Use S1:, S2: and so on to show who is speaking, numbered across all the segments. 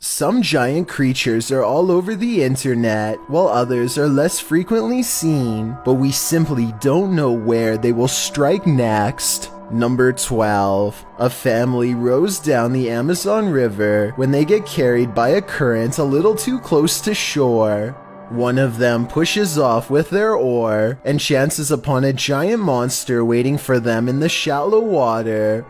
S1: Some giant creatures are all over the internet, while others are less frequently seen, but we simply don't know where they will strike next. Number 12. A family rows down the Amazon River when they get carried by a current a little too close to shore. One of them pushes off with their oar and chances upon a giant monster waiting for them in the shallow water.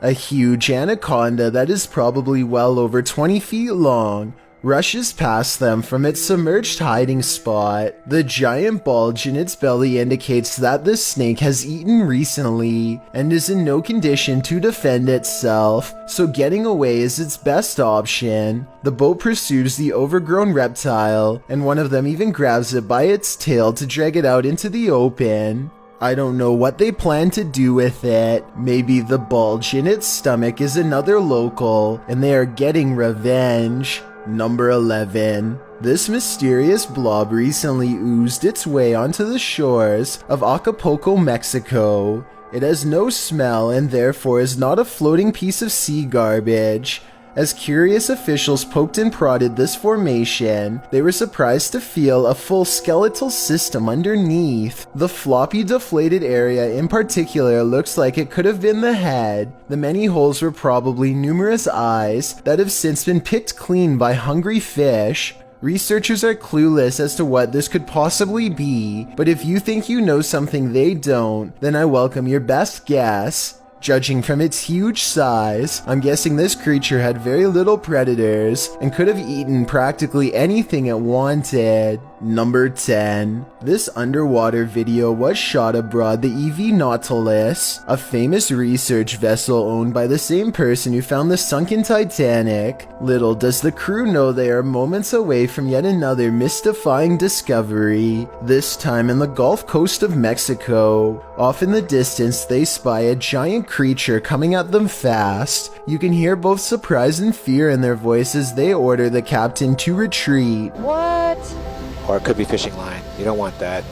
S1: A huge anaconda that is probably well over 20 feet long rushes past them from its submerged hiding spot. The giant bulge in its belly indicates that this snake has eaten recently and is in no condition to defend itself, so getting away is its best option. The boat pursues the overgrown reptile, and one of them even grabs it by its tail to drag it out into the open. I don't know what they plan to do with it. Maybe the bulge in its stomach is another local, and they are getting revenge. Number 11. This mysterious blob recently oozed its way onto the shores of Acapulco, Mexico. It has no smell and therefore is not a floating piece of sea garbage. As curious officials poked and prodded this formation, they were surprised to feel a full skeletal system underneath. The floppy, deflated area in particular looks like it could have been the head. The many holes were probably numerous eyes that have since been picked clean by hungry fish. Researchers are clueless as to what this could possibly be, but if you think you know something they don't, then I welcome your best guess. Judging from its huge size, I'm guessing this creature had very little predators and could have eaten practically anything it wanted. Number 10. This underwater video was shot aboard the EV Nautilus, a famous research vessel owned by the same person who found the sunken Titanic. Little does the crew know they are moments away from yet another mystifying discovery, this time in the Gulf Coast of Mexico. Off in the distance, they spy a giant creature coming at them fast. You can hear both surprise and fear in their voices as they order the captain to retreat.
S2: What?
S3: Or it could be fishing line. You don't want that.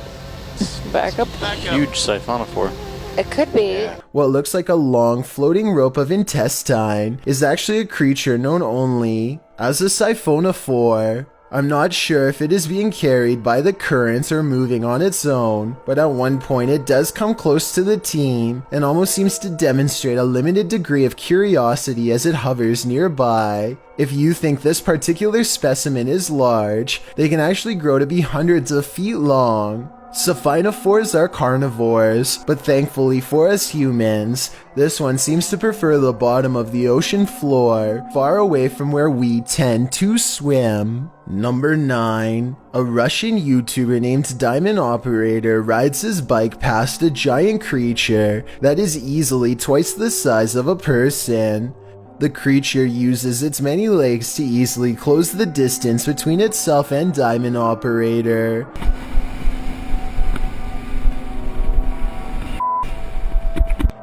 S2: Back up.
S4: Huge siphonophore.
S2: It could be.
S3: Yeah.
S1: What looks like a long floating rope of intestine is actually a creature known only as a siphonophore. I'm not sure if it is being carried by the currents or moving on its own, but at one point it does come close to the team and almost seems to demonstrate a limited degree of curiosity as it hovers nearby. If you think this particular specimen is large, they can actually grow to be hundreds of feet long. Siphonophores are carnivores, but thankfully for us humans, this one seems to prefer the bottom of the ocean floor, far away from where we tend to swim. Number 9. A Russian YouTuber named Diamond Operator rides his bike past a giant creature that is easily twice the size of a person. The creature uses its many legs to easily close the distance between itself and Diamond Operator.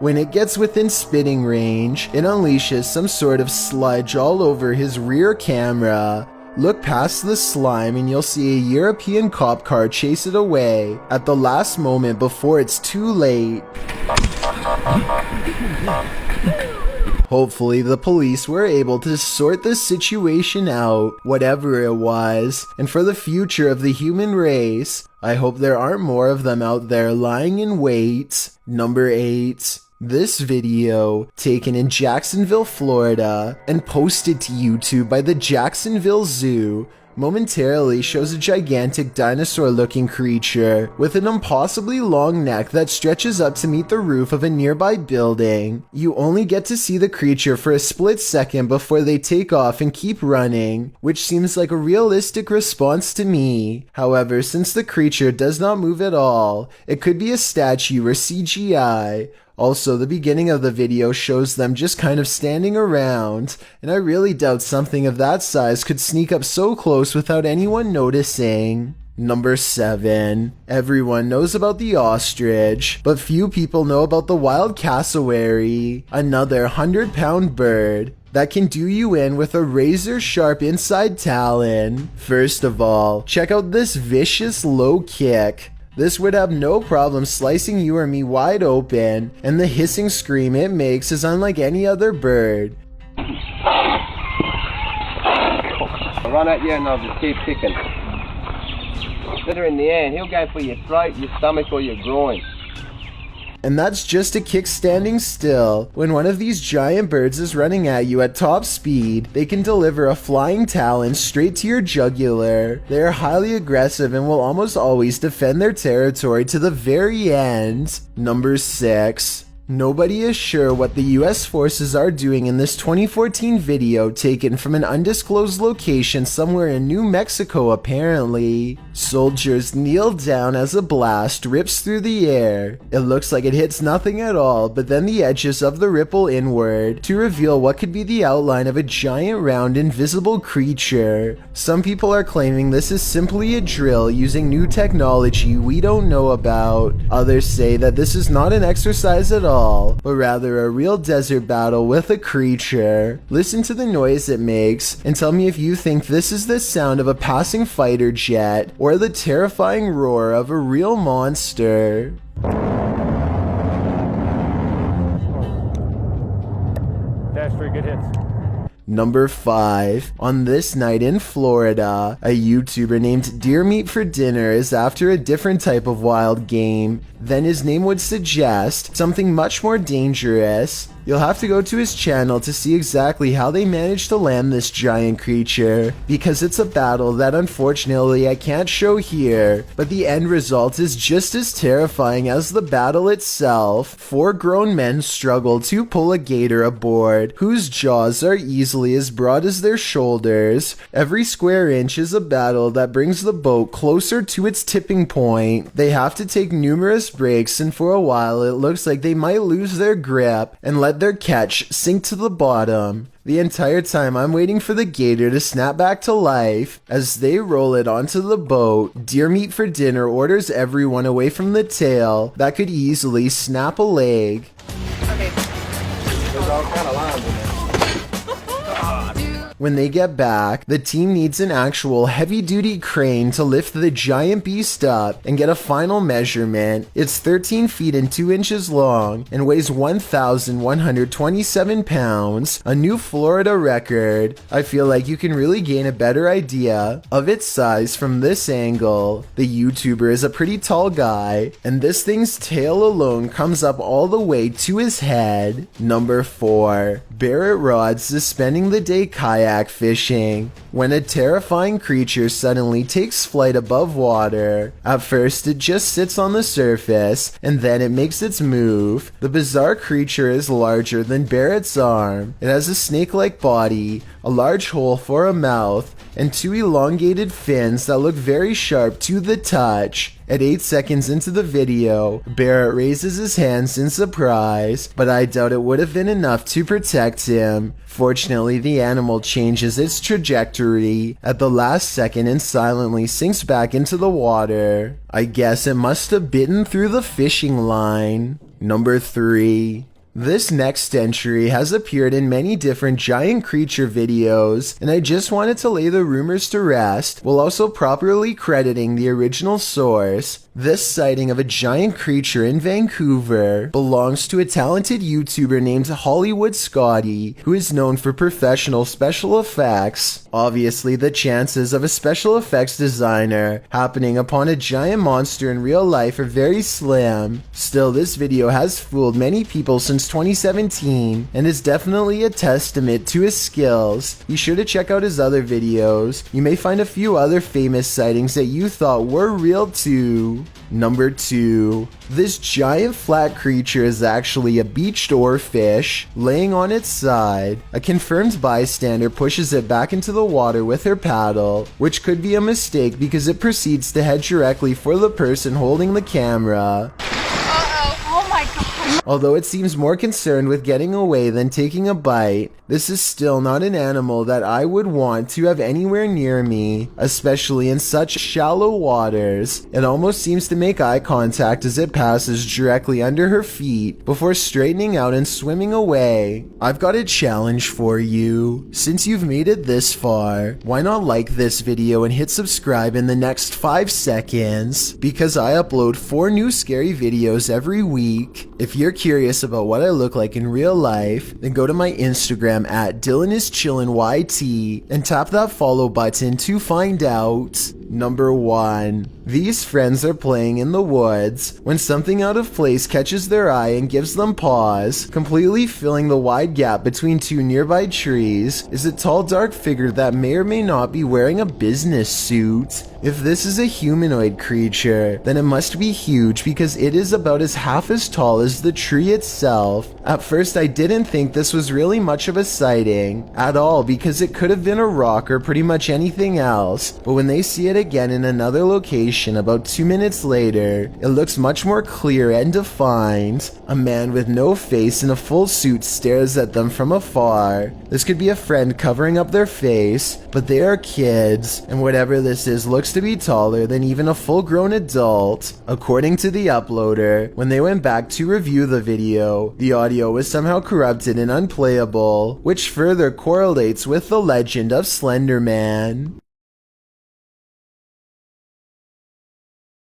S1: When it gets within spitting range, it unleashes some sort of sludge all over his rear camera. Look past the slime and you'll see a European cop car chase it away at the last moment before it's too late. Hopefully the police were able to sort this situation out, whatever it was, and for the future of the human race, I hope there aren't more of them out there lying in wait. Number 8. This video, taken in Jacksonville, Florida, and posted to YouTube by the Jacksonville Zoo, momentarily shows a gigantic dinosaur-looking creature with an impossibly long neck that stretches up to meet the roof of a nearby building. You only get to see the creature for a split second before they take off and keep running, which seems like a realistic response to me. However, since the creature does not move at all, it could be a statue or CGI. Also, the beginning of the video shows them just kind of standing around, and I really doubt something of that size could sneak up so close without anyone noticing. Number 7. Everyone knows about the ostrich, but few people know about the wild cassowary, another 100-pound bird that can do you in with a razor-sharp inside talon. First of all, check out this vicious low kick. this would have no problem slicing you or me wide open, and the hissing scream it makes is unlike any other bird.
S4: I'll run at you and I'll just keep kicking. Get her in the air and he'll go for your throat, your stomach or your groin.
S1: And that's just a kick standing still. When one of these giant birds is running at you at top speed, they can deliver a flying talon straight to your jugular. They are highly aggressive and will almost always defend their territory to the very end. Number 6. Nobody is sure what the US forces are doing in this 2014 video taken from an undisclosed location somewhere in New Mexico apparently. Soldiers kneel down as a blast rips through the air. It looks like it hits nothing at all, but then the edges of the ripple inward to reveal what could be the outline of a giant round invisible creature. Some people are claiming this is simply a drill using new technology we don't know about. Others say that this is not an exercise at all, but rather a real desert battle with a creature. Listen to the noise it makes and tell me if you think this is the sound of a passing fighter jet or the terrifying roar of a real monster.
S5: Dash 3 good hits.
S1: Number 5. On this night in Florida, a YouTuber named Deer Meat for Dinner is after a different type of wild game than his name would suggest, something much more dangerous. You'll have to go to his channel to see exactly how they managed to land this giant creature, because it's a battle that unfortunately I can't show here, but the end result is just as terrifying as the battle itself. 4 grown men struggle to pull a gator aboard, whose jaws are easily as broad as their shoulders. Every square inch is a battle that brings the boat closer to its tipping point. They have to take numerous breaks, and for a while it looks like they might lose their grip and let their catch sink to the bottom. The entire time I'm waiting for the gator to snap back to life. As they roll it onto the boat, Deer Meat for Dinner orders everyone away from the tail that could easily snap a leg.
S4: There's all kind of lines in there.
S1: When they get back, the team needs an actual heavy-duty crane to lift the giant beast up and get a final measurement. It's 13 feet and 2 inches long and weighs 1,127 pounds, a new Florida record. I feel like you can really gain a better idea of its size from this angle. The YouTuber is a pretty tall guy, and this thing's tail alone comes up all the way to his head. Number 4. Barrett rods is spending the day kayak fishing when a terrifying creature suddenly takes flight above water. At first it just sits on the surface and then it makes its move. The bizarre creature is larger than Barrett's arm. It has a snake-like body, a large hole for a mouth, and 2 elongated fins that look very sharp to the touch. At 8 seconds into the video, Barrett raises his hands in surprise, but I doubt it would have been enough to protect him. Fortunately, the animal changes its trajectory at the last second and silently sinks back into the water. I guess it must have bitten through the fishing line. Number 3. This next entry has appeared in many different giant creature videos, and I just wanted to lay the rumors to rest while also properly crediting the original source. This sighting of a giant creature in Vancouver belongs to a talented YouTuber named Hollywood Scotty, who is known for professional special effects. Obviously, the chances of a special effects designer happening upon a giant monster in real life are very slim. Still, this video has fooled many people since 2017 and is definitely a testament to his skills. Be sure to check out his other videos. You may find a few other famous sightings that you thought were real too. Number 2. This giant flat creature is actually a beached oarfish laying on its side. A confirmed bystander pushes it back into the water with her paddle, which could be a mistake because it proceeds to head directly for the person holding the camera.
S6: Oh my god.
S1: Although it seems more concerned with getting away than taking a bite, this is still not an animal that I would want to have anywhere near me, especially in such shallow waters. It almost seems to make eye contact as it passes directly under her feet before straightening out and swimming away. I've got a challenge for you. Since you've made it this far, why not like this video and hit subscribe in the next 5 seconds? Because I upload 4 new scary videos every week. If you're curious about what I look like in real life, then go to my Instagram at DylanIsChillinYT and tap that follow button to find out. Number 1. These friends are playing in the woods when something out of place catches their eye and gives them pause. Completely filling the wide gap between 2 nearby trees is a tall dark figure that may or may not be wearing a business suit. If this is a humanoid creature, then it must be huge because it is about half as tall as the tree itself. At first I didn't think this was really much of a sighting at all because it could have been a rock or pretty much anything else, but when they see it again in another location about 2 minutes later, it looks much more clear and defined. A man with no face in a full suit stares at them from afar. This could be a friend covering up their face, but they are kids, and whatever this is looks to be taller than even a full-grown adult. According to the uploader, when they went back to review the video, the audio was somehow corrupted and unplayable, which further correlates with the legend of Slender Man.